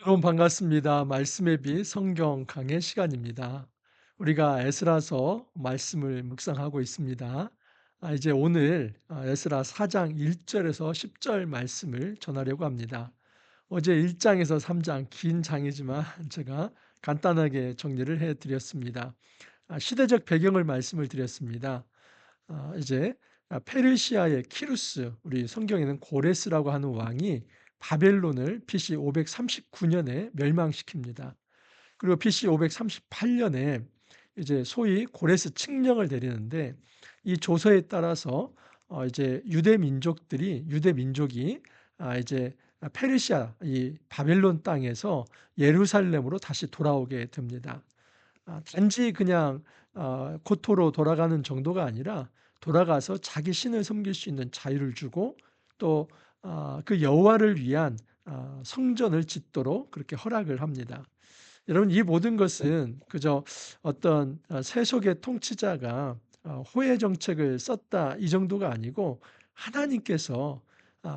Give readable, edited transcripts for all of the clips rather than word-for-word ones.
여러분 반갑습니다. 말씀의 빛 성경 강해 시간입니다. 우리가 에스라서 말씀을 묵상하고 있습니다. 이제 오늘 에스라 4장 1절에서 10절 말씀을 전하려고 합니다. 어제 1장에서 3장 긴 장이지만 제가 간단하게 정리를 해 드렸습니다. 시대적 배경을 말씀을 드렸습니다. 이제 페르시아의 키루스, 우리 성경에는 고레스라고 하는 왕이 바벨론을 BC 539년에 멸망시킵니다. 그리고 BC 538년에 이제 소위 고레스 칙령을 내리는데, 이 조서에 따라서 이제 유대 민족이 이제 페르시아 이 바벨론 땅에서 예루살렘으로 다시 돌아오게 됩니다. 단지 그냥 고토로 돌아가는 정도가 아니라 돌아가서 자기 신을 섬길 수 있는 자유를 주고, 또 그 여호와를 위한 성전을 짓도록 그렇게 허락을 합니다. 여러분, 이 모든 것은 그저 어떤 세속의 통치자가 호혜 정책을 썼다 이 정도가 아니고, 하나님께서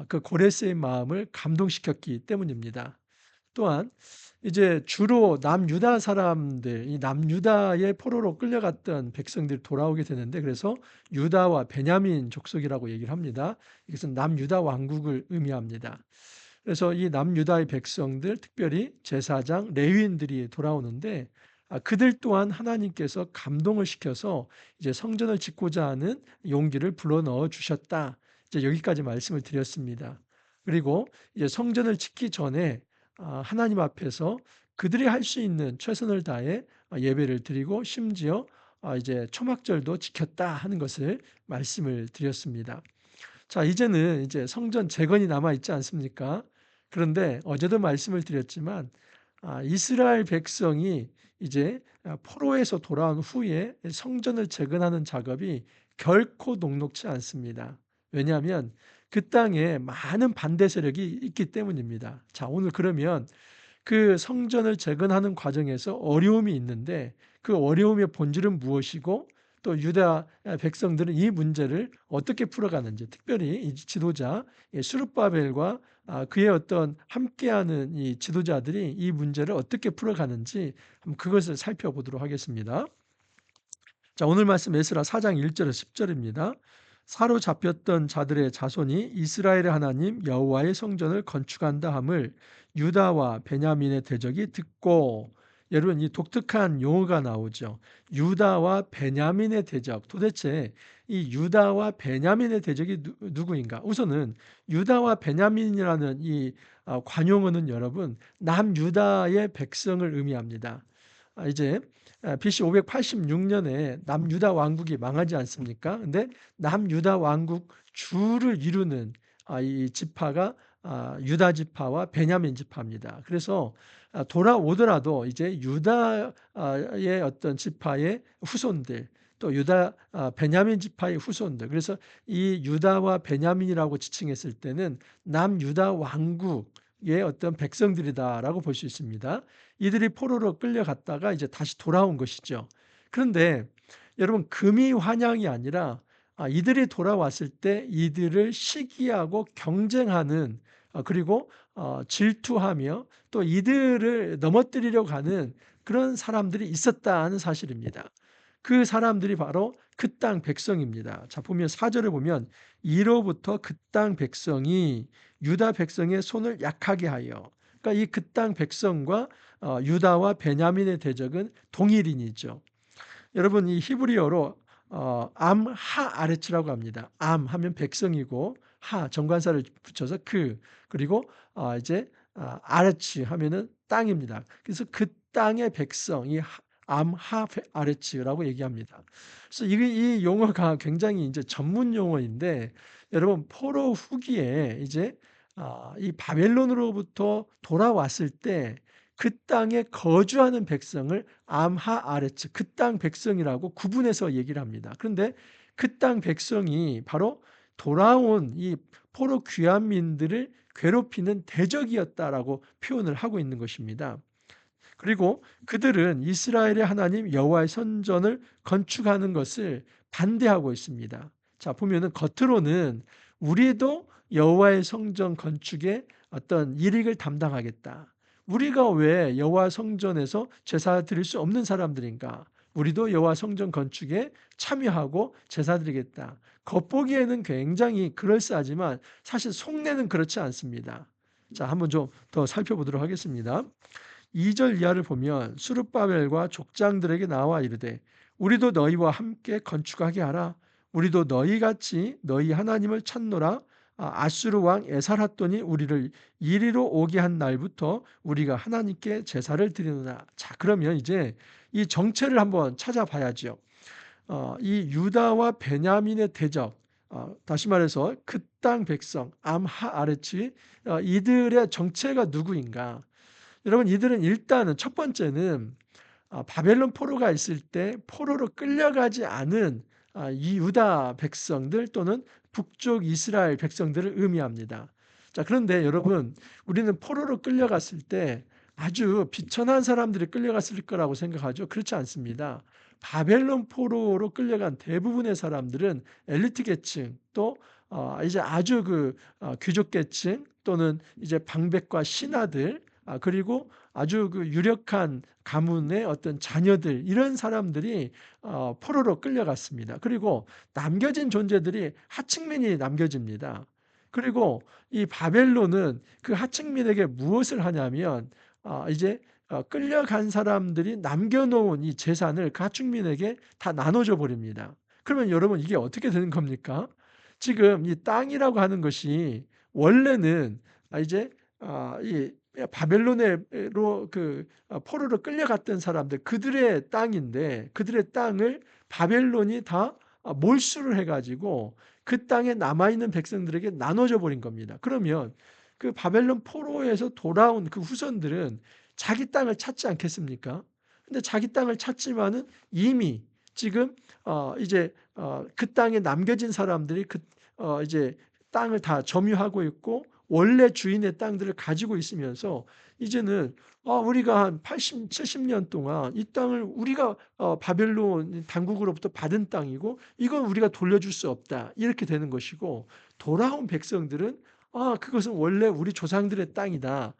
그 고레스의 마음을 감동시켰기 때문입니다. 또한 이제 주로 남유다 사람들, 이 남유다의 포로로 끌려갔던 백성들이 돌아오게 되는데, 그래서 유다와 베냐민 족속이라고 얘기를 합니다. 이것은 남유다 왕국을 의미합니다. 그래서 이 남유다의 백성들, 특별히 제사장, 레위인들이 돌아오는데, 그들 또한 하나님께서 감동을 시켜서 이제 성전을 짓고자 하는 용기를 불어넣어 주셨다. 이제 여기까지 말씀을 드렸습니다. 그리고 이제 성전을 짓기 전에 하나님 앞에서 그들이 할 수 있는 최선을 다해 예배를 드리고, 심지어 이제 초막절도 지켰다 하는 것을 말씀을 드렸습니다. 자, 이제는 이제 성전 재건이 남아 있지 않습니까? 그런데 어제도 말씀을 드렸지만 이스라엘 백성이 이제 포로에서 돌아온 후에 성전을 재건하는 작업이 결코 녹록지 않습니다. 왜냐하면 그 땅에 많은 반대 세력이 있기 때문입니다. 자, 오늘 그러면 그 성전을 재건하는 과정에서 어려움이 있는데, 그 어려움의 본질은 무엇이고, 또 유다 백성들은 이 문제를 어떻게 풀어가는지, 특별히 이 지도자 스룹바벨과 그의 어떤 함께하는 이 지도자들이 이 문제를 어떻게 풀어가는지, 한번 그것을 살펴보도록 하겠습니다. 자, 오늘 말씀 에스라 4장 1절에서 10절입니다. 사로잡혔던 자들의 자손이 이스라엘의 하나님 여호와의 성전을 건축한다 함을 유다와 베냐민의 대적이 듣고. 여러분, 이 독특한 용어가 나오죠. 유다와 베냐민의 대적. 도대체 이 유다와 베냐민의 대적이 누구인가? 우선은 유다와 베냐민이라는 이 관용어는 여러분 남유다의 백성을 의미합니다. 이제 BC 586년에 남유다 왕국이 망하지 않습니까? 근데 남유다 왕국 주를 이루는 이 지파가 유다 지파와 베냐민 지파입니다. 그래서 돌아오더라도 이제 유다의 어떤 지파의 후손들, 또 유다 베냐민 지파의 후손들, 그래서 이 유다와 베냐민이라고 지칭했을 때는 남유다 왕국의 어떤 백성들이다라고 볼 수 있습니다. 이들이 포로로 끌려갔다가 이제 다시 돌아온 것이죠. 그런데 여러분, 금이 환영이 아니라 이들이 돌아왔을 때 이들을 시기하고 경쟁하는, 그리고 질투하며 또 이들을 넘어뜨리려고 하는 그런 사람들이 있었다는 사실입니다. 그 사람들이 바로 그 땅 백성입니다. 자, 보면 4절에 보면 이로부터 그 땅 백성이 유다 백성의 손을 약하게 하여. 그러니까 이 그 땅 백성과 유다와 베냐민의 대적은 동일인이죠. 여러분, 이 히브리어로 암하 아레츠라고 합니다. 암 하면 백성이고, 하 정관사를 붙여서 그리고 이제 아레츠 하면은 땅입니다. 그래서 그 땅의 백성, 이 암하 아레츠라고 얘기합니다. 그래서 이 용어가 굉장히 이제 전문 용어인데, 여러분 포로 후기에 이제 이 바벨론으로부터 돌아왔을 때 그 땅에 거주하는 백성을 암하 아레츠, 그 땅 백성이라고 구분해서 얘기를 합니다. 그런데 그 땅 백성이 바로 돌아온 이 포로 귀환민들을 괴롭히는 대적이었다라고 표현을 하고 있는 것입니다. 그리고 그들은 이스라엘의 하나님 여호와의 성전을 건축하는 것을 반대하고 있습니다. 자, 보면은 겉으로는 우리도 여호와의 성전 건축에 어떤 일익을 담당하겠다, 우리가 왜 여호와 성전에서 제사 드릴 수 없는 사람들인가? 우리도 여호와 성전 건축에 참여하고 제사 드리겠다. 겉보기에는 굉장히 그럴싸하지만 사실 속내는 그렇지 않습니다. 자, 한번 좀 더 살펴보도록 하겠습니다. 2절 이하를 보면 수룹바벨과 족장들에게 나와 이르되 우리도 너희와 함께 건축하게 하라. 우리도 너희같이 너희 하나님을 찾노라. 아수르 왕 에살핫돈이 우리를 이리로 오게 한 날부터 우리가 하나님께 제사를 드리노라. 자, 그러면 이제 이 정체를 한번 찾아봐야죠. 이 유다와 베냐민의 대적, 다시 말해서 그 땅 백성 암하 아레치, 이들의 정체가 누구인가? 여러분, 이들은 일단은 첫 번째는 바벨론 포로가 있을 때 포로로 끌려가지 않은 이 유다 백성들 또는 북쪽 이스라엘 백성들을 의미합니다. 자, 그런데 여러분, 우리는 포로로 끌려갔을 때 아주 비천한 사람들이 끌려갔을 거라고 생각하죠. 그렇지 않습니다. 바벨론 포로로 끌려간 대부분의 사람들은 엘리트 계층, 또 이제 아주 귀족 계층, 또는 이제 방백과 신하들, 그리고 아주 유력한 가문의 어떤 자녀들, 이런 사람들이 포로로 끌려갔습니다. 그리고 남겨진 존재들이 하층민이 남겨집니다. 그리고 이 바벨론은 그 하층민에게 무엇을 하냐면 이제 끌려간 사람들이 남겨놓은 이 재산을 그 하층민에게 다 나눠줘 버립니다. 그러면 여러분, 이게 어떻게 되는 겁니까? 지금 이 땅이라고 하는 것이 원래는 이제 이 바벨론으로 포로로 끌려갔던 사람들, 그들의 땅인데, 그들의 땅을 바벨론이 다 몰수를 해 가지고 그 땅에 남아 있는 백성들에게 나눠져 버린 겁니다. 그러면 그 바벨론 포로에서 돌아온 그 후손들은 자기 땅을 찾지 않겠습니까? 근데 자기 땅을 찾지만은 이미 지금 이제 그 땅에 남겨진 사람들이 이제 땅을 다 점유하고 있고 원래 주인의 땅들을 가지고 있으면서 이제는 우리가 한 80, 70년 동안 이 땅을 우리가 바벨론 당국으로부터 받은 땅이고 이건 우리가 돌려줄 수 없다. 이렇게 되는 것이고, 돌아온 백성들은 그것은 원래 우리 조상들의 땅이다.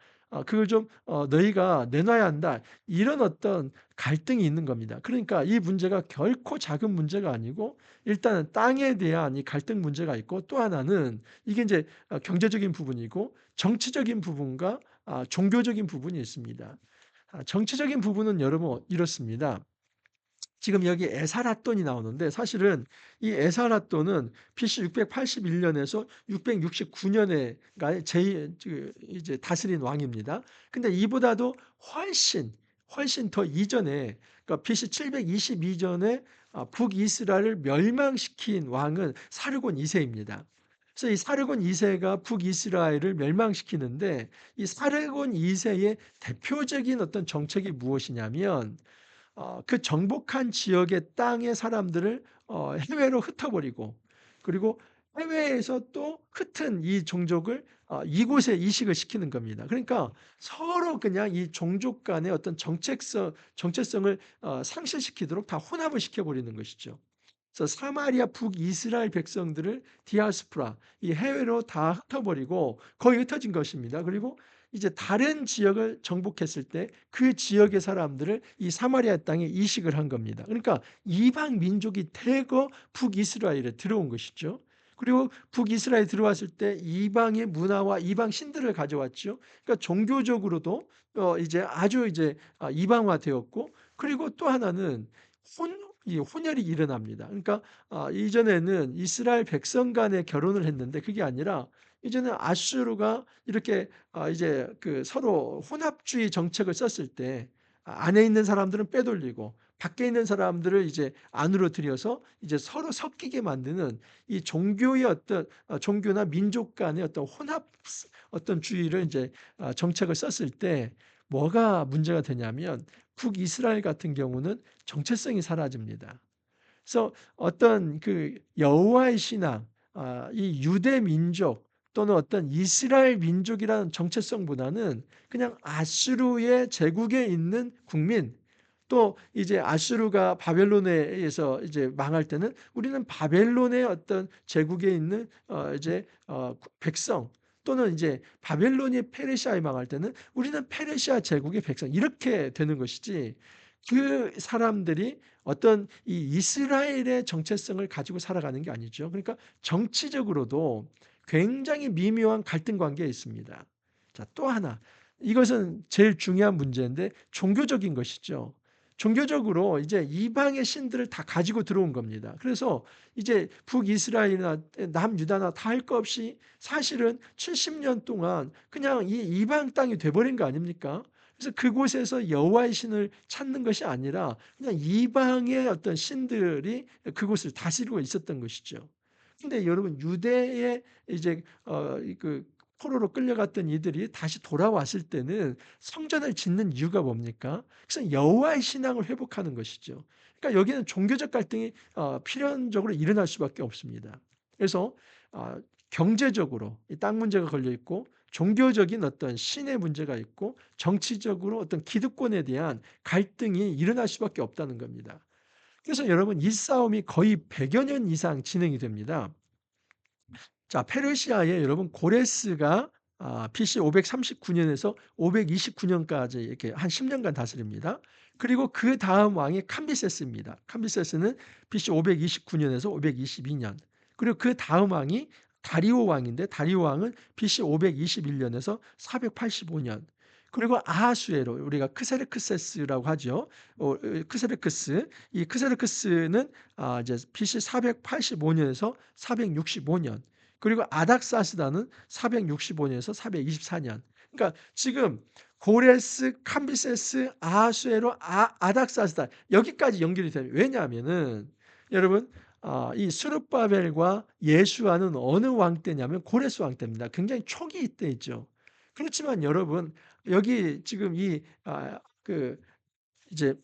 그걸 좀 너희가 내놔야 한다. 이런 어떤 갈등이 있는 겁니다. 그러니까 이 문제가 결코 작은 문제가 아니고, 일단은 땅에 대한 이 갈등 문제가 있고, 또 하나는 이게 이제 경제적인 부분이고 정치적인 부분과 종교적인 부분이 있습니다. 정치적인 부분은 여러분 이렇습니다. 지금 여기 에살핫돈이 나오는데, 사실은 이 에살핫돈은 BC 681년에서 669년에 이제 다스린 왕입니다. 근데 이보다도 훨씬 더 이전에, 그러니까 BC 722년에 북이스라엘을 멸망시킨 왕은 사르곤 2세입니다. 그래서 이 사르곤 2세가 북이스라엘을 멸망시키는데, 이 사르곤 2세의 대표적인 어떤 정책이 무엇이냐면 그 정복한 지역의 땅의 사람들을 해외로 흩어버리고, 그리고 해외에서 또 흩은 이 종족을 이곳에 이식을 시키는 겁니다. 그러니까 서로 그냥 이 종족 간의 어떤 정체성을 상실시키도록 다 혼합을 시켜버리는 것이죠. 그래서 사마리아 북이스라엘 백성들을 디아스포라, 이 해외로 다 흩어버리고 거의 흩어진 것입니다. 그리고 이제 다른 지역을 정복했을 때 그 지역의 사람들을 이 사마리아 땅에 이식을 한 겁니다. 그러니까 이방 민족이 대거 북이스라엘에 들어온 것이죠. 그리고 북이스라엘에 들어왔을 때 이방의 문화와 이방 신들을 가져왔죠. 그러니까 종교적으로도 이제 아주 이제 이방화되었고, 그리고 또 하나는 이 혼혈이 일어납니다. 그러니까 이전에는 이스라엘 백성 간에 결혼을 했는데 그게 아니라 이제는 아수르가 이렇게 이제 서로 혼합주의 정책을 썼을 때 안에 있는 사람들은 빼돌리고 밖에 있는 사람들을 이제 안으로 들여서 이제 서로 섞이게 만드는 이 종교의 어떤 종교나 민족 간의 어떤 혼합 어떤 주의를 이제 정책을 썼을 때 뭐가 문제가 되냐면, 북이스라엘 같은 경우는 정체성이 사라집니다. 그래서 어떤 여호와의 신앙, 이 유대 민족 또는 어떤 이스라엘 민족이라는 정체성보다는 그냥 아수르의 제국에 있는 국민, 또 이제 아수르가 바벨론에 의해서 이제 망할 때는 우리는 바벨론의 어떤 제국에 있는 이제 백성, 또는 이제 바벨론이 페르시아에 망할 때는 우리는 페르시아 제국의 백성 이렇게 되는 것이지 그 사람들이 어떤 이 이스라엘의 정체성을 가지고 살아가는 게 아니죠. 그러니까 정치적으로도 굉장히 미묘한 갈등 관계에 있습니다. 자, 또 하나. 이것은 제일 중요한 문제인데 종교적인 것이죠. 종교적으로 이제 이방의 신들을 다 가지고 들어온 겁니다. 그래서 이제 북이스라엘이나 남유다나 다 할 것 없이 사실은 70년 동안 그냥 이 이방 땅이 돼버린 거 아닙니까? 그래서 그곳에서 여호와의 신을 찾는 것이 아니라 그냥 이방의 어떤 신들이 그곳을 다스리고 있었던 것이죠. 근데 여러분 유대의 이제 그 포로로 끌려갔던 이들이 다시 돌아왔을 때는 성전을 짓는 이유가 뭡니까? 그래서 여호와의 신앙을 회복하는 것이죠. 그러니까 여기는 종교적 갈등이 필연적으로 일어날 수밖에 없습니다. 그래서 어 경제적으로 이 땅 문제가 걸려 있고 종교적인 어떤 신의 문제가 있고 정치적으로 어떤 기득권에 대한 갈등이 일어날 수밖에 없다는 겁니다. 그래서 여러분 이 싸움이 거의 100여 년 이상 진행이 됩니다. 자, 페르시아에 여러분 고레스가 BC 539년에서 529년까지 이렇게 한 10년간 다스립니다. 그리고 그다음 왕이 캄비세스입니다. 캄비세스는 BC 529년에서 522년. 그리고 그다음 왕이 다리오 왕인데 다리오 왕은 BC 521년에서 485년. 그리고 아하수에로 우리가 크세르크세스라고 하죠. 크세르크스. 이 크세르크스는 이제 BC 485년에서 465년. 그리고 아닥사스다는 465년에서 424년. 그러니까 지금 고레스, 캄비세스, 아하수에로, 아닥사스다 여기까지 연결이 돼요. 왜냐하면은 여러분 이 스룹바벨과 예수아는 어느 왕 때냐면 고레스 왕 때입니다. 굉장히 초기 때이죠. 그렇지만 여러분 여기 지금 그 이제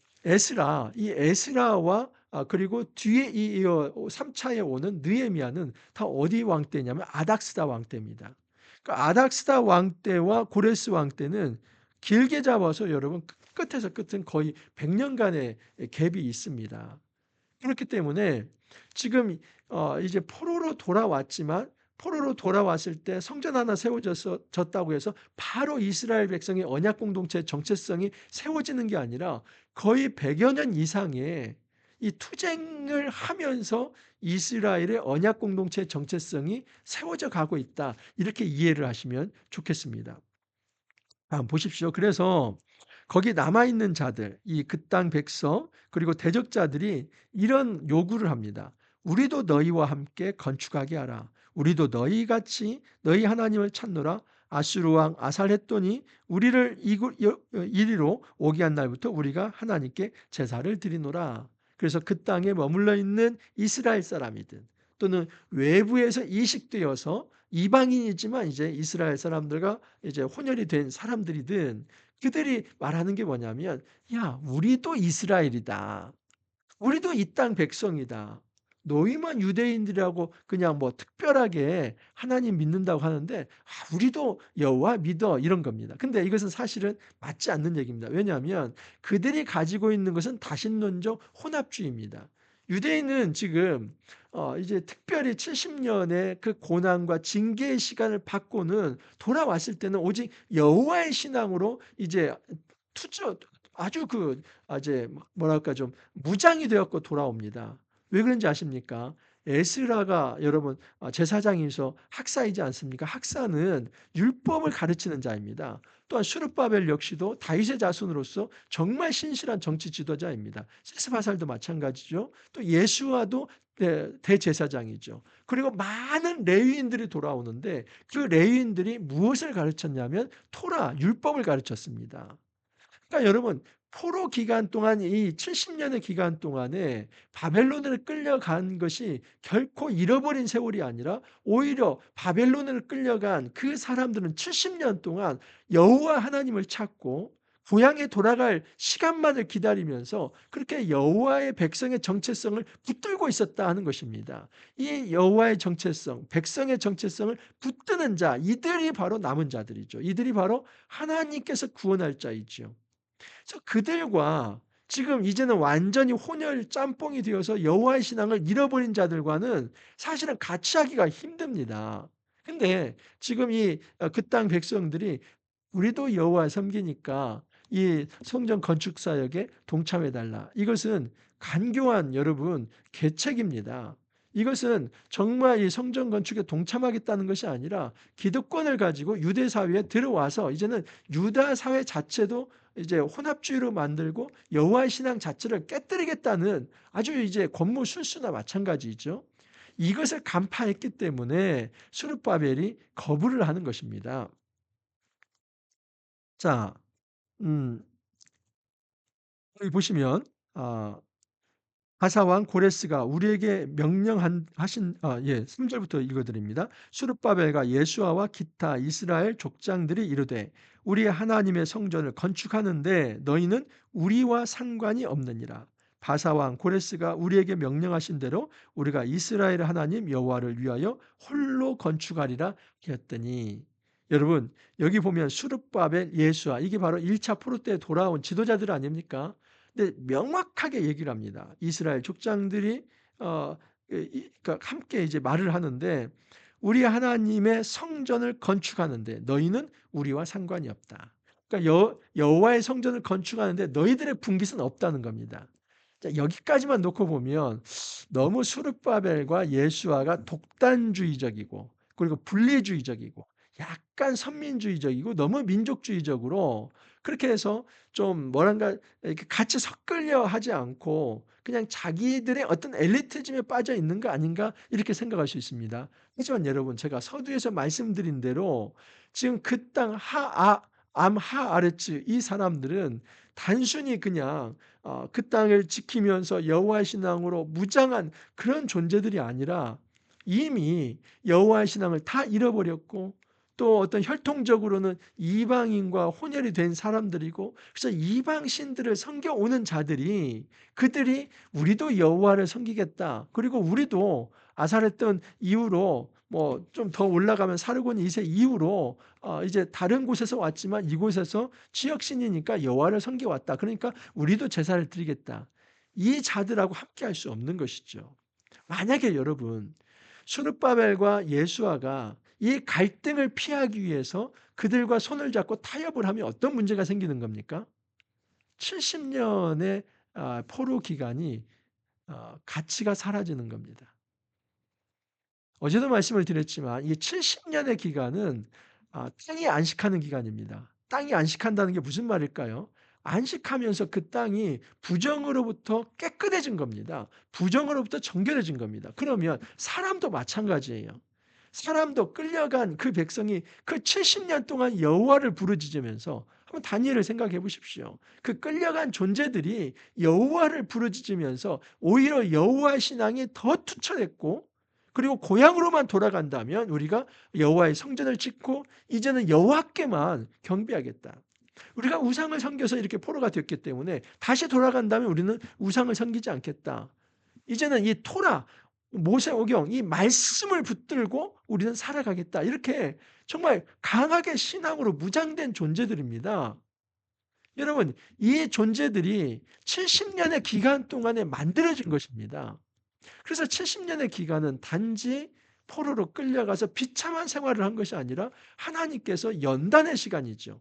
이 에스라와 그리고 뒤에 이어 3 차에 오는 느헤미야는 다 어디 왕 때냐면 아닥스다 왕 때입니다. 그러니까 아닥스다 왕 때와 고레스 왕 때는 길게 잡아서 여러분 끝에서 끝은 거의 100 년간의 갭이 있습니다. 그렇기 때문에 지금 이제 포로로 돌아왔을 때 성전 하나 졌다고 해서 바로 이스라엘 백성의 언약 공동체의 정체성이 세워지는 게 아니라 거의 100여 년 이상의 이 투쟁을 하면서 이스라엘의 언약 공동체의 정체성이 세워져 가고 있다. 이렇게 이해를 하시면 좋겠습니다. 보십시오. 그래서 거기 남아 있는 자들, 이 그 땅 백성 그리고 대적자들이 이런 요구를 합니다. "우리도 너희와 함께 건축하게 하라. 우리도 너희같이 너희 하나님을 찾노라. 아수르 왕 아살했더니 우리를 이리로 오게 한 날부터 우리가 하나님께 제사를 드리노라." 그래서 그 땅에 머물러 있는 이스라엘 사람이든 또는 외부에서 이식되어서 이방인이지만 이제 이스라엘 사람들과 이제 혼혈이 된 사람들이든 그들이 말하는 게 뭐냐면 "야 우리도 이스라엘이다. 우리도 이 땅 백성이다. 너희만 유대인들이라고 그냥 뭐 특별하게 하나님 믿는다고 하는데 우리도 여호와 믿어." 이런 겁니다. 근데 이것은 사실은 맞지 않는 얘기입니다. 왜냐하면 그들이 가지고 있는 것은 다신론적 혼합주의입니다. 유대인은 지금 이제 특별히 70 년의 그 고난과 징계의 시간을 받고는 돌아왔을 때는 오직 여호와의 신앙으로 이제 투저 아주 이제 뭐랄까 좀 무장이 되었고 돌아옵니다. 왜 그런지 아십니까? 에스라가 여러분 제사장이면서 학사이지 않습니까? 학사는 율법을 가르치는 자입니다. 또한 수르바벨 역시도 다윗의 자손으로서 정말 신실한 정치 지도자입니다. 세스바살도 마찬가지죠. 또 예수와도 대제사장이죠. 그리고 많은 레위인들이 돌아오는데 그 레위인들이 무엇을 가르쳤냐면 토라, 율법을 가르쳤습니다. 그러니까 여러분 포로 기간 동안 이 70 년의 기간 동안에 바벨론으로 끌려간 것이 결코 잃어버린 세월이 아니라 오히려 바벨론으로 끌려간 그 사람들은 70년 동안 여호와 하나님을 찾고 고향에 돌아갈 시간만을 기다리면서 그렇게 여호와의 백성의 정체성을 붙들고 있었다 하는 것입니다. 이 여호와의 정체성, 백성의 정체성을 붙드는 자, 이들이 바로 남은 자들이죠. 이들이 바로 하나님께서 구원할 자이지요. 그래서 그들과 지금 이제는 완전히 혼혈 짬뽕이 되어서 여호와의 신앙을 잃어버린 자들과는 사실은 같이 하기가 힘듭니다. 근데 지금 이 그 땅 백성들이 "우리도 여호와 섬기니까 이 성전 건축 사역에 동참해 달라." 이것은 간교한 여러분 계책입니다. 이것은 정말 이 성전 건축에 동참하겠다는 것이 아니라 기득권을 가지고 유대 사회에 들어와서 이제는 유다 사회 자체도 이제 혼합주의로 만들고 여호와의 신앙 자체를 깨뜨리겠다는 아주 이제 권모술수나 마찬가지죠. 이것을 간파했기 때문에 스룹바벨이 거부를 하는 것입니다. 자, 음 여기 보시면 아 바사왕 고레스가 우리에게 명령한 하신 3 절부터 읽어 드립니다. 수르바벨과 예수아와 기타 이스라엘 족장들이 이르되 우리 하나님의 성전을 건축하는데 너희는 우리와 상관이 없느니라. 바사왕 고레스가 우리에게 명령하신 대로 우리가 이스라엘 하나님 여호와를 위하여 홀로 건축하리라 하였더니 여러분 여기 보면 수르바벨 예수아 이게 바로 1차 포로 때 돌아온 지도자들 아닙니까? 근데 명확하게 얘기를 합니다. 이스라엘 족장들이 어 그러니까 함께 이제 말을 하는데 "우리 하나님의 성전을 건축하는데 너희는 우리와 상관이 없다." 그러니까 여호와의 성전을 건축하는데 너희들의 분깃은 없다는 겁니다. 자 여기까지만 놓고 보면 너무 수르바벨과 예수아가 독단주의적이고 그리고 분리주의적이고 약간 선민주의적이고 너무 민족주의적으로 그렇게 해서 좀 뭐랄까 이렇게 같이 섞으려 하지 않고 그냥 자기들의 어떤 엘리티즘에 빠져 있는 거 아닌가 이렇게 생각할 수 있습니다. 하지만 여러분 제가 서두에서 말씀드린 대로 지금 그 땅 암하아르츠 이 사람들은 단순히 그냥 그 땅을 지키면서 여호와의 신앙으로 무장한 그런 존재들이 아니라 이미 여호와의 신앙을 다 잃어버렸고 또 어떤 혈통적으로는 이방인과 혼혈이 된 사람들이고 그래서 이방 신들을 섬겨오는 자들이 그들이 "우리도 여호와를 섬기겠다. 그리고 우리도 아사렛던 이후로 뭐 좀 더 올라가면 사르곤 2세 이후로 이제 다른 곳에서 왔지만 이곳에서 지역 신이니까 여호와를 섬겨 왔다. 그러니까 우리도 제사를 드리겠다." 이 자들하고 함께할 수 없는 것이죠. 만약에 여러분 수르바벨과 예수아가 이 갈등을 피하기 위해서 그들과 손을 잡고 타협을 하면 어떤 문제가 생기는 겁니까? 70 년의 포로 기간이 가치가 사라지는 겁니다. 어제도 말씀을 드렸지만 이 70 년의 기간은 땅이 안식하는 기간입니다. 땅이 안식한다는 게 무슨 말일까요? 안식하면서 그 땅이 부정으로부터 깨끗해진 겁니다. 부정으로부터 정결해진 겁니다. 그러면 사람도 마찬가지예요. 사람도 끌려간 그 백성이 그 70년 동안 여호와를 부르짖으면서 한번 다니엘을 생각해 보십시오. 그 끌려간 존재들이 여호와를 부르짖으면서 오히려 여호와의 신앙이 더 투철했고 그리고 고향으로만 돌아간다면 우리가 여호와의 성전을 짓고 이제는 여호와께만 경배하겠다. 우리가 우상을 섬겨서 이렇게 포로가 됐기 때문에 다시 돌아간다면 우리는 우상을 섬기지 않겠다. 이제는 이 토라 모세오경 이 말씀을 붙들고 우리는 살아가겠다. 이렇게 정말 강하게 신앙으로 무장된 존재들입니다. 여러분 이 존재들이 70 년의 기간 동안에 만들어진 것입니다. 그래서 70 년의 기간은 단지 포로로 끌려가서 비참한 생활을 한 것이 아니라 하나님께서 연단의 시간이죠.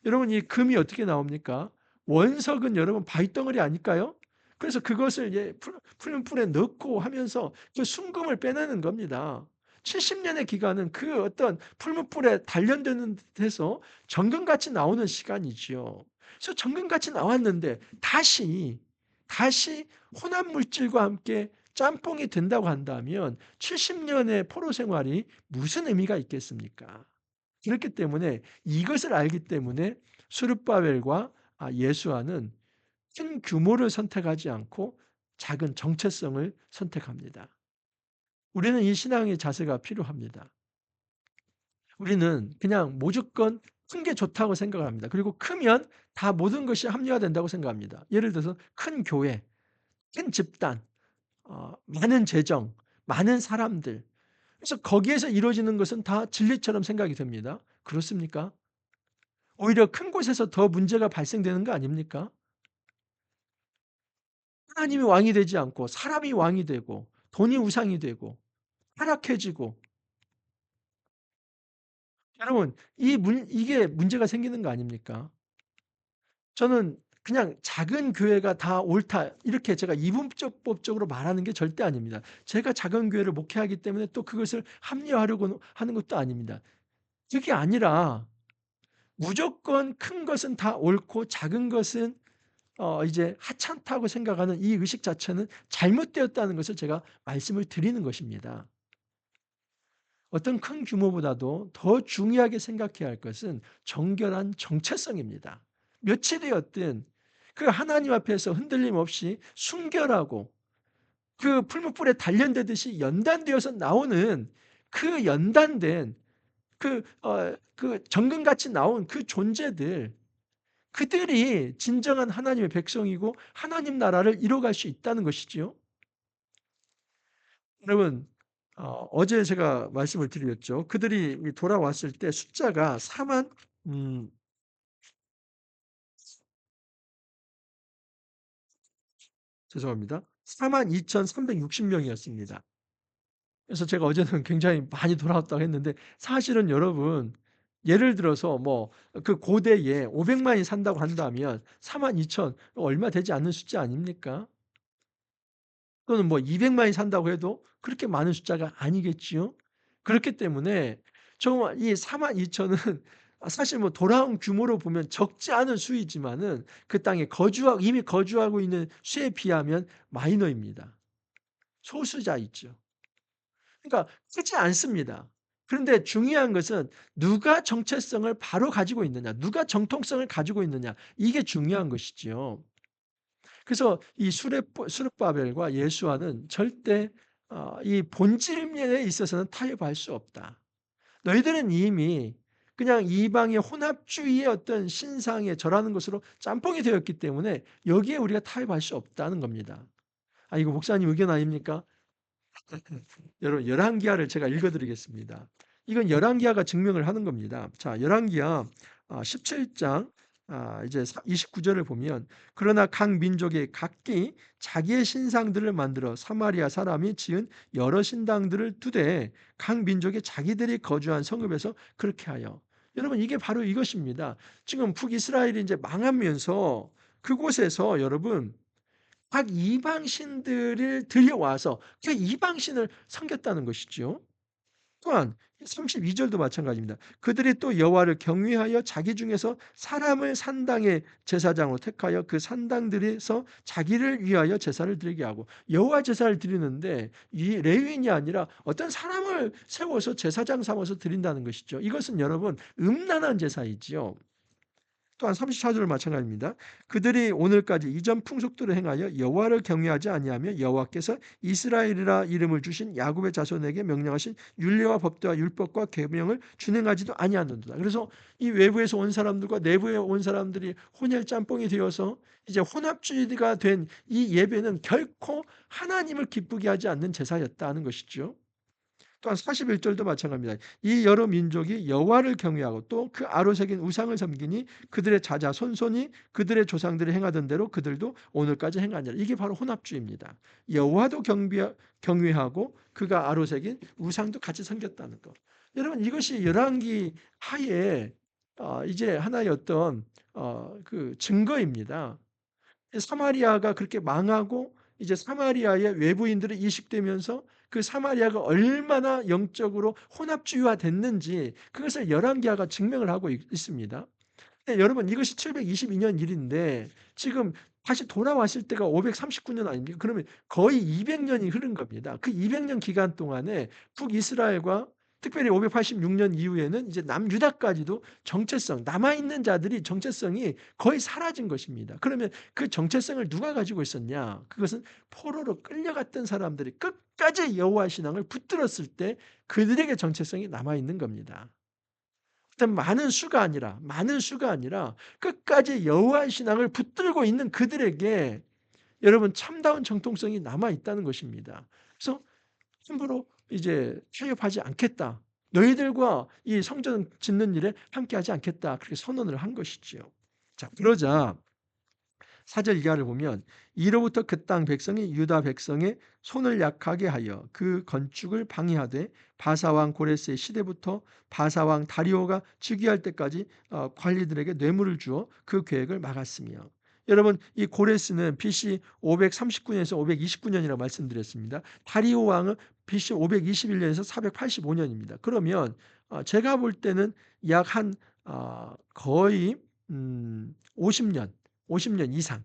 여러분 이 금이 어떻게 나옵니까? 원석은 여러분 바위덩어리 아닐까요? 그래서 그것을 푸른 풀에 넣고 하면서 그 순금을 빼내는 겁니다. 70 년의 기간은 그 어떤 풀무불에 단련되는 듯해서 정금같이 나오는 시간이지요. 그래서 정금같이 나왔는데 다시 혼합 물질과 함께 짬뽕이 된다고 한다면 70 년의 포로 생활이 무슨 의미가 있겠습니까? 그렇기 때문에 이것을 알기 때문에 수르바벨과 예수아는 큰 규모를 선택하지 않고 작은 정체성을 선택합니다. 우리는 이 신앙의 자세가 필요합니다. 우리는 그냥 무조건 큰 게 좋다고 생각을 합니다. 그리고 크면 다 모든 것이 합리화된다고 생각합니다. 예를 들어서 큰 교회, 큰 집단, 많은 재정, 많은 사람들. 그래서 거기에서 이루어지는 것은 다 진리처럼 생각이 됩니다. 그렇습니까? 오히려 큰 곳에서 더 문제가 발생되는 거 아닙니까? 하나님이 왕이 되지 않고 사람이 왕이 되고 돈이 우상이 되고 타락해지고 여러분 이게 문제가 생기는 거 아닙니까? 저는 그냥 '작은 교회가 다 옳다.' 이렇게 제가 이분법적으로 말하는 게 절대 아닙니다. 제가 작은 교회를 목회하기 때문에 또 그것을 합리화하려고 하는 것도 아닙니다. 그게 아니라 무조건 큰 것은 다 옳고 작은 것은 이제 하찮다고 생각하는 이 의식 자체는 잘못되었다는 것을 제가 말씀을 드리는 것입니다. 어떤 큰 규모보다도 더 중요하게 생각해야 할 것은 정결한 정체성입니다. 며칠 되었든 그 하나님 앞에서 흔들림 없이 순결하고 그 풀무불에 단련되듯이 연단되어서 나오는 그 연단된 그 정금같이 나온 그 존재들, 그들이 진정한 하나님의 백성이고 하나님 나라를 이뤄갈 수 있다는 것이지요. 여러분, 어제 제가 말씀을 드렸죠. 그들이 돌아왔을 때 숫자가 4만 죄송합니다. 42,360 명이었습니다. 그래서 제가 어제는 굉장히 많이 돌아왔다고 했는데 사실은 여러분 예를 들어서 뭐 그 고대에 500만이 산다고 한다면 42,000 얼마 되지 않는 숫자 아닙니까? 또는 뭐 200만이 산다고 해도 그렇게 많은 숫자가 아니겠지요. 그렇기 때문에 정말 이 42,000은 사실 뭐 돌아온 규모로 보면 적지 않은 수이지만은 그 땅에 이미 거주하고 있는 수에 비하면 마이너입니다. 소수자이죠. 그러니까 크지 않습니다. 그런데 중요한 것은 누가 정체성을 바로 가지고 있느냐, 누가 정통성을 가지고 있느냐, 이게 중요한 것이지요. 그래서 이 수르바벨과 예수와는 절대 이 본질면에 있어서는 타협할 수 없다. 너희들은 이미 그냥 이방의 혼합주의의 어떤 신상에 절하는 것으로 짬뽕이 되었기 때문에 여기에 우리가 타협할 수 없다는 겁니다. 이거 목사님 의견 아닙니까? 여러분 열왕기하를 제가 읽어 드리겠습니다. 이건 열왕기하가 증명을 하는 겁니다. 자, 열왕기하 17장 이제 29절을 보면 그러나 각 민족이 각기 자기의 신상들을 만들어 사마리아 사람이 지은 여러 신당들을 두되 각 민족이 자기들이 거주한 성읍에서 그렇게 하여. 여러분 이게 바로 이것입니다. 지금 북이스라엘이 이제 망하면서 그곳에서 여러분 각 이방신들을 들여와서 그 이방신을 섬겼다는 것이죠. 또한 32절도 마찬가지입니다. 그들이 또 여호와를 경외하여 자기 중에서 사람을 산당의 제사장으로 택하여 그 산당들에서 자기를 위하여 제사를 드리게 하고 여호와 제사를 드리는데 이 레위인이 아니라 어떤 사람을 세워서 제사장 삼아서 드린다는 것이죠. 이것은 여러분 음란한 제사이지요. 또한 34절 마찬가지입니다. 그들이 오늘까지 이전 풍속들을 행하여 여호와를 경외하지 아니하며 여호와께서 이스라엘이라 이름을 주신 야곱의 자손에게 명령하신 율례와 법도와 율법과 계명을 준행하지도 아니하는도다. 그래서 이 외부에서 온 사람들과 내부에 온 사람들이 혼혈 짬뽕이 되어서 이제 혼합주의가 된 이 예배는 결코 하나님을 기쁘게 하지 않는 제사였다는 것이죠. 또한 41절도 마찬가지입니다. 이 여러 민족이 여호와를 경외하고 또 그 아로 새긴 우상을 섬기니 그들의 자자 손손이 그들의 조상들이 행하던 대로 그들도 오늘까지 행하니라. 이게 바로 혼합주의입니다. 여호와도 경외하고 그가 아로 새긴 우상도 같이 섬겼다는 것. 여러분 이것이 열왕기 하에 이제 하나의 어떤 그 증거입니다. 사마리아가 그렇게 망하고 이제 사마리아의 외부인들이 이식되면서 그 사마리아가 얼마나 영적으로 혼합주의화 됐는지 그것을 열왕기하가 증명을 하고 있습니다. 근데 여러분 이것이 722년 일인데 지금 다시 돌아왔을 때가 539년 아닙니까? 그러면 거의 200년이 흐른 겁니다. 그 200년 기간 동안에 북이스라엘과 특별히 586년 이후에는 이제 남유다까지도 정체성, 남아있는 자들이 정체성이 거의 사라진 것입니다. 그러면 그 정체성을 누가 가지고 있었냐? 그것은 포로로 끌려갔던 사람들이 끝까지 여호와 신앙을 붙들었을 때 그들에게 정체성이 남아있는 겁니다. 어떤 많은 수가 아니라 끝까지 여호와의 신앙을 붙들고 있는 그들에게 여러분 참다운 정통성이 남아 있다는 것입니다. 그래서 함부로 이제 타협하지 않겠다. 너희들과 이 성전 짓는 일에 함께하지 않겠다. 그렇게 선언을 한 것이지요. 자, 그러자 4절 이하를 보면 이로부터 그 땅 백성이 유다 백성의 손을 약하게 하여 그 건축을 방해하되 바사 왕 고레스의 시대부터 바사 왕 다리오가 즉위할 때까지 관리들에게 뇌물을 주어 그 계획을 막았으며. 여러분, 이 고레스는 BC 539년에서 529년이라고 말씀드렸습니다. 다리오 왕은 BC 521년에서 485년입니다. 그러면 제가 볼 때는 약 한 거의 50년, 50년 이상,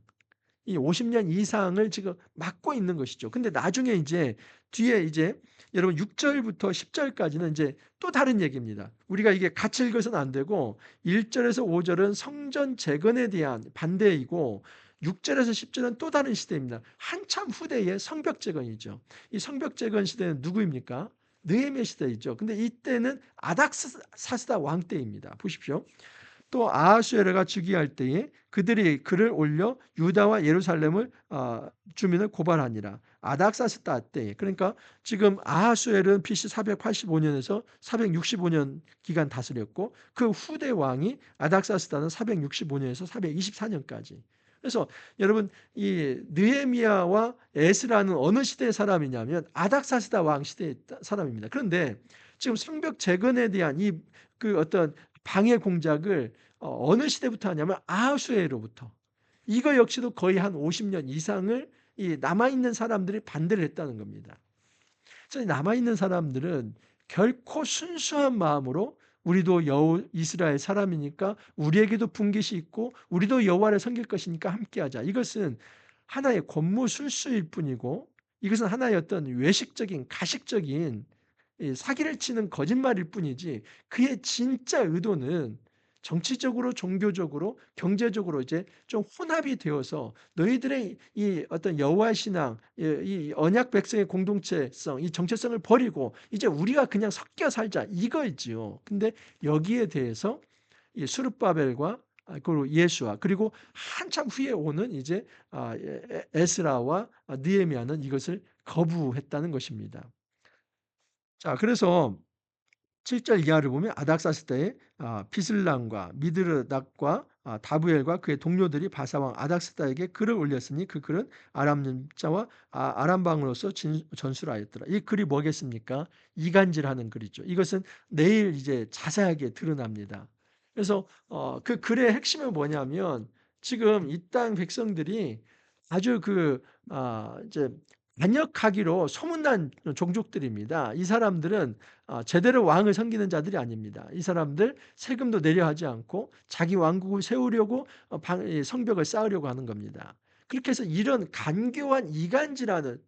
이 50년 이상을 지금 맡고 있는 것이죠. 근데 나중에 이제 뒤에 이제 여러분 6 절부터 10 절까지는 이제 또 다른 얘기입니다. 우리가 이게 같이 읽어서는 안 되고 1 절에서 5 절은 성전 재건에 대한 반대이고 6 절에서 10 절은 또 다른 시대입니다. 한참 후대의 성벽 재건이죠. 이 성벽 재건 시대는 누구입니까? 느헤미야 시대이죠. 근데 이때는 아닥사스다 왕 때입니다. 보십시오. 또 아하수에르가 즉위할 때에 그들이 글을 올려 유다와 예루살렘을 주민을 고발하니라. 아닥사스다 때, 그러니까 지금 아하수에르는 BC 485년에서 465년 기간 다스렸고 그 후대 왕이 아닥사스다는 465년에서 424년까지. 그래서 여러분, 이 느헤미야와 에스라는 어느 시대의 사람이냐면 아닥사스다 왕 시대의 사람입니다. 그런데 지금 성벽 재건에 대한 이 그 어떤 방해 공작을 어느 시대부터 하냐면 아하수에로부터. 이거 역시도 거의 한 50년 이상을 이 남아있는 사람들이 반대를 했다는 겁니다. 그래서 남아있는 사람들은 결코 순수한 마음으로 우리도 이스라엘 사람이니까 우리에게도 분깃이 있고 우리도 여호와를 섬길 것이니까 함께하자. 이것은 하나의 권무술수일 뿐이고 이것은 하나의 어떤 외식적인 가식적인 사기를 치는 거짓말일 뿐이지 그의 진짜 의도는 정치적으로 종교적으로 경제적으로 이제 좀 혼합이 되어서 너희들의 이 어떤 여호와의 신앙, 이 언약 백성의 공동체성, 이 정체성을 버리고 이제 우리가 그냥 섞여 살자 이거지요. 근데 여기에 대해서 이 스룹바벨과 그리고 예수와 그리고 한참 후에 오는 이제 에스라와 느헤미야는 이것을 거부했다는 것입니다. 자, 그래서 7절 이하를 보면 아닥사스다의 비슬람과 미드르닥과 다부엘과 그의 동료들이 바사왕 아닥사스다에게 글을 올렸으니 그 글은 아람 자와 아람방으로서 전술하였더라. 이 글이 뭐겠습니까? 이간질하는 글이죠. 이것은 내일 이제 자세하게 드러납니다. 그래서 그 글의 핵심은 뭐냐면 지금 이 땅 백성들이 아주 이제 반역하기로 소문난 종족들입니다. 이 사람들은 제대로 왕을 섬기는 자들이 아닙니다. 이 사람들 세금도 내려 하지 않고 자기 왕국을 세우려고 성벽을 쌓으려고 하는 겁니다. 그렇게 해서 이런 간교한 이간질하는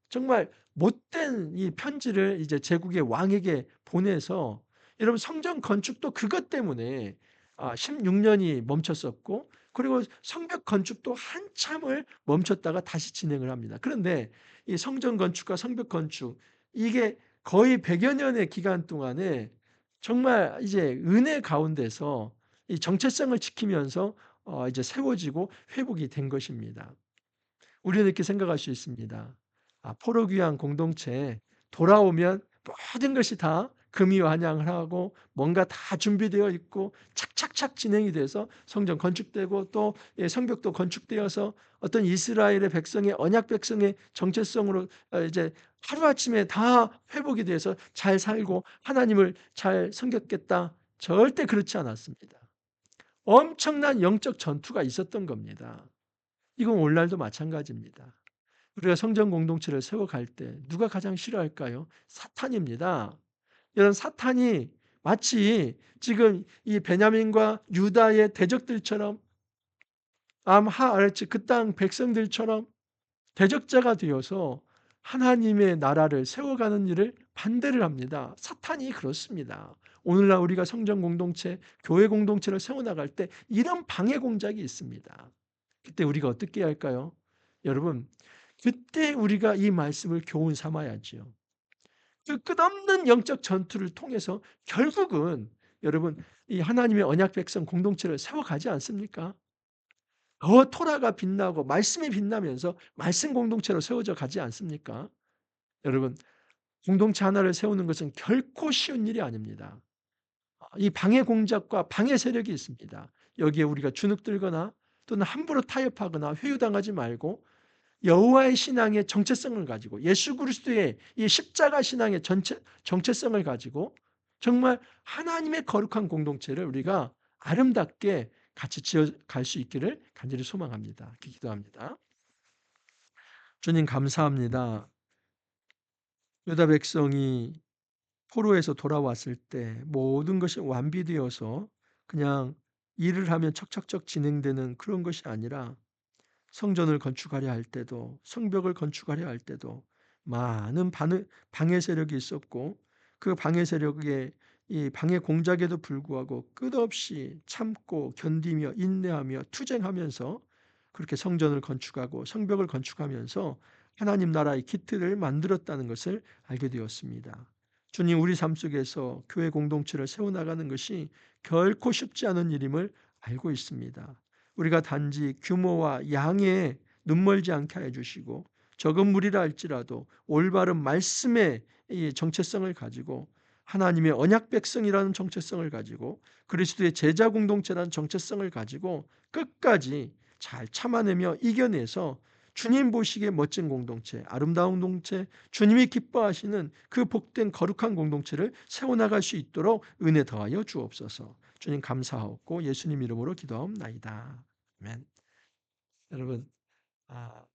정말 못된 이 편지를 이제 제국의 왕에게 보내서 여러분 성전 건축도 그것 때문에 16년이 멈췄었고 그리고 성벽 건축도 한참을 멈췄다가 다시 진행을 합니다. 그런데 이 성전 건축과 성벽 건축 이게 거의 100여 년의 기간 동안에 정말 이제 은혜 가운데서 이 정체성을 지키면서 이제 세워지고 회복이 된 것입니다. 우리는 이렇게 생각할 수 있습니다. 포로귀환 공동체에 돌아오면 모든 것이 다 금이환영을 하고 뭔가 다 준비되어 있고 착착착 진행이 돼서 성전 건축되고 또 성벽도 건축되어서 어떤 이스라엘의 백성의 언약 백성의 정체성으로 이제 하루아침에 다 회복이 돼서 잘 살고 하나님을 잘 섬겼겠다. 절대 그렇지 않았습니다. 엄청난 영적 전투가 있었던 겁니다. 이건 오늘날도 마찬가지입니다. 우리가 성전 공동체를 세워갈 때 누가 가장 싫어할까요? 사탄입니다. 이런 사탄이 마치 지금 이 베냐민과 유다의 대적들처럼 암하아레츠 그 땅 백성들처럼 대적자가 되어서 하나님의 나라를 세워가는 일을 반대를 합니다. 사탄이 그렇습니다. 오늘날 우리가 성전 공동체, 교회 공동체를 세워나갈 때 이런 방해 공작이 있습니다. 그때 우리가 어떻게 해야 할까요? 여러분, 그때 우리가 이 말씀을 교훈 삼아야지요. 그 끝없는 영적 전투를 통해서 결국은 여러분 이 하나님의 언약 백성 공동체를 세워가지 않습니까? 더 토라가 빛나고 말씀이 빛나면서 말씀 공동체로 세워져 가지 않습니까? 여러분 공동체 하나를 세우는 것은 결코 쉬운 일이 아닙니다. 이 방해 공작과 방해 세력이 있습니다. 여기에 우리가 주눅들거나 또는 함부로 타협하거나 회유당하지 말고 여호와의 신앙의 정체성을 가지고 예수 그리스도의 이 십자가 신앙의 정체성을 가지고 정말 하나님의 거룩한 공동체를 우리가 아름답게 같이 지어 갈 수 있기를 간절히 소망합니다. 기도합니다. 주님 감사합니다. 유다 백성이 포로에서 돌아왔을 때 모든 것이 완비되어서 그냥 일을 하면 척척척 진행되는 그런 것이 아니라 성전을 건축하려 할 때도 성벽을 건축하려 할 때도 많은 방해 세력이 있었고 그 방해 세력의 이 방해 공작에도 불구하고 끝없이 참고 견디며 인내하며 투쟁하면서 그렇게 성전을 건축하고 성벽을 건축하면서 하나님 나라의 기틀을 만들었다는 것을 알게 되었습니다. 주님 우리 삶 속에서 교회 공동체를 세워나가는 것이 결코 쉽지 않은 일임을 알고 있습니다. 우리가 단지 규모와 양에 눈멀지 않게 해 주시고 적은 무리라 할지라도 올바른 말씀의 이 정체성을 가지고 하나님의 언약 백성이라는 정체성을 가지고 그리스도의 제자 공동체라는 정체성을 가지고 끝까지 잘 참아내며 이겨내서 주님 보시기에 멋진 공동체, 아름다운 공동체, 주님이 기뻐하시는 그 복된 거룩한 공동체를 세워나갈 수 있도록 은혜 더하여 주옵소서. 주님 감사하옵고 예수님 이름으로 기도하옵나이다. 아멘. 여러분, 아,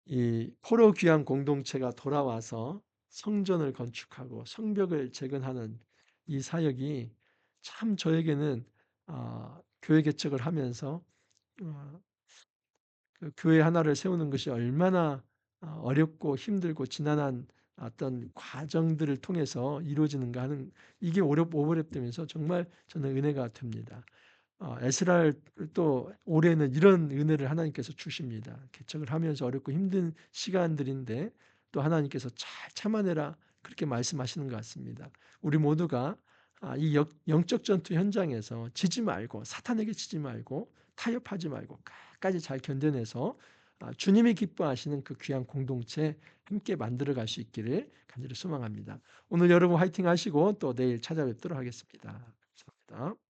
이 포로 귀한 공동체가 돌아와서 성전을 건축하고 성벽을 재건하는 이 사역이 참 저에게는 교회 개척을 하면서 어, 그 교회 하나를 세우는 것이 얼마나 어렵고 힘들고 지난한 어떤 과정들을 통해서 이루어지는가 하는 이게 오버랩되면서 정말 저는 은혜가 됩니다. 에스라를 또 올해는 이런 은혜를 하나님께서 주십니다. 개척을 하면서 어렵고 힘든 시간들인데 또 하나님께서 잘 참아내라 그렇게 말씀하시는 것 같습니다. 우리 모두가 이 영적 전투 현장에서 지지 말고 사탄에게 지지 말고 타협하지 말고 끝까지 잘 견뎌내서 주님이 기뻐하시는 그 귀한 공동체 함께 만들어 갈 수 있기를 간절히 소망합니다. 오늘 여러분 화이팅 하시고 또 내일 찾아뵙도록 하겠습니다. 감사합니다.